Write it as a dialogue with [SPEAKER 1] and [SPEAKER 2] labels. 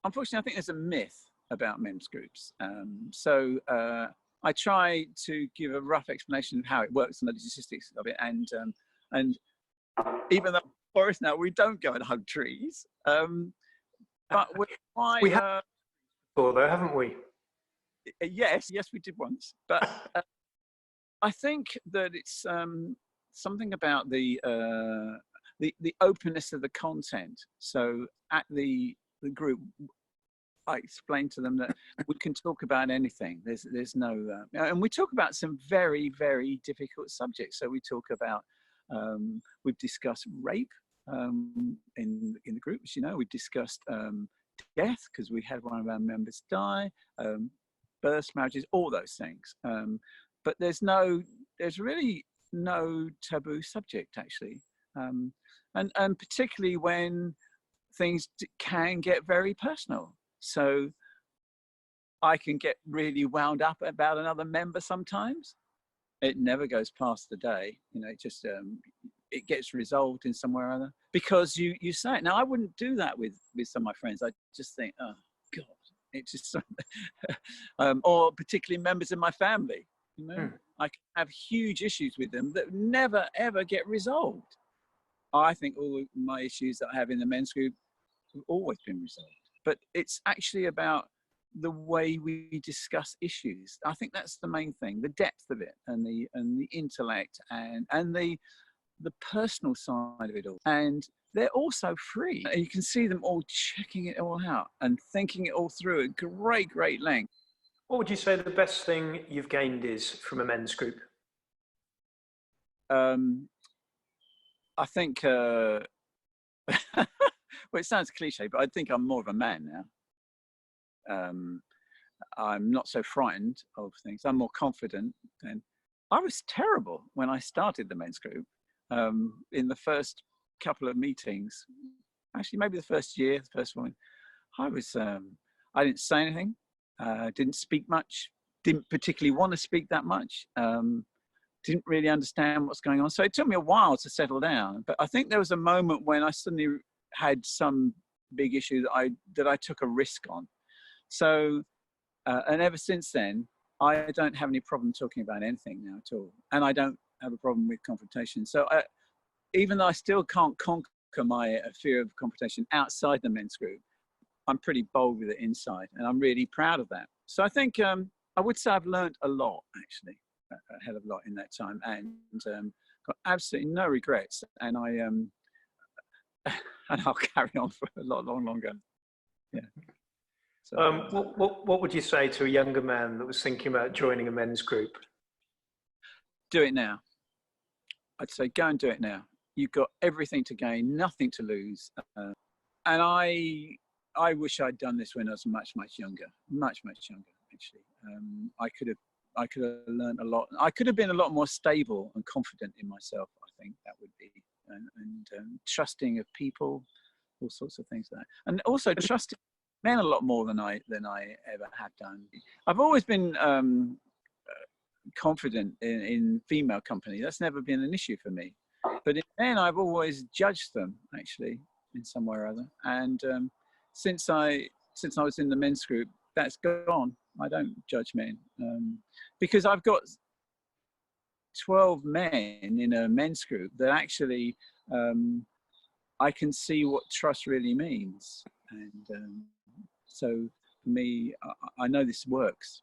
[SPEAKER 1] unfortunately, I think there's a myth about men's groups. I try to give a rough explanation of how it works and the logistics of it. And even though for us now, we don't go and hug trees. But we're quite,
[SPEAKER 2] we have before though, haven't we?
[SPEAKER 1] Yes, we did once. But I think that it's something about the openness of the content. So at the group, I explained to them that we can talk about anything. There's no, and we talk about some very, very difficult subjects. So we talk about, we've discussed rape in the groups. You know, we've discussed death because we had one of our members die, births, marriages, all those things. But there's really no taboo subject actually, and particularly when things can get very personal. So I can get really wound up about another member sometimes. It never goes past the day, you know. It just it gets resolved in somewhere or other because you say it. Now I wouldn't do that with some of my friends. I just think, oh God, it's just or particularly members of my family. You know, I can have huge issues with them that never ever get resolved. I think all of my issues that I have in the men's group have always been resolved. But it's actually about the way we discuss issues. I think that's the main thing, the depth of it and the intellect and the personal side of it all. And they're also free. And you can see them all checking it all out and thinking it all through at great length.
[SPEAKER 2] What would you say the best thing you've gained is from a men's group?
[SPEAKER 1] I think, well, it sounds cliche, but I think I'm more of a man now. I'm not so frightened of things. I'm more confident. And I was terrible when I started the men's group. In the first couple of meetings, actually maybe the first year, the first one, I didn't say anything, didn't speak much, didn't particularly want to speak that much, didn't really understand what's going on. So it took me a while to settle down. But I think there was a moment when I suddenly had some big issue that I took a risk on. So, and ever since then, I don't have any problem talking about anything now at all. And I don't have a problem with confrontation. So even though I still can't conquer my fear of confrontation outside the men's group, I'm pretty bold with it inside. And I'm really proud of that. So I think I would say I've learned a lot, actually, a hell of a lot in that time. And got absolutely no regrets. And and I'll carry on for a lot longer. Yeah. So,
[SPEAKER 2] what would you say to a younger man that was thinking about joining a men's group?
[SPEAKER 1] Do it now. I'd say go and do it now. You've got everything to gain, nothing to lose. And I wish I'd done this when I was much younger, much younger actually. I could have learned a lot. I could have been a lot more stable and confident in myself. I think that would be, and trusting of people, all sorts of things like that, and also trusting men a lot more than I ever have done. I've always been confident in female company. That's never been an issue for me. But in men, I've always judged them actually in some way or other. And since I was in the men's group, that's gone. I don't judge men because I've got 12 men in a men's group that actually I can see what trust really means. And so for me, I know this works.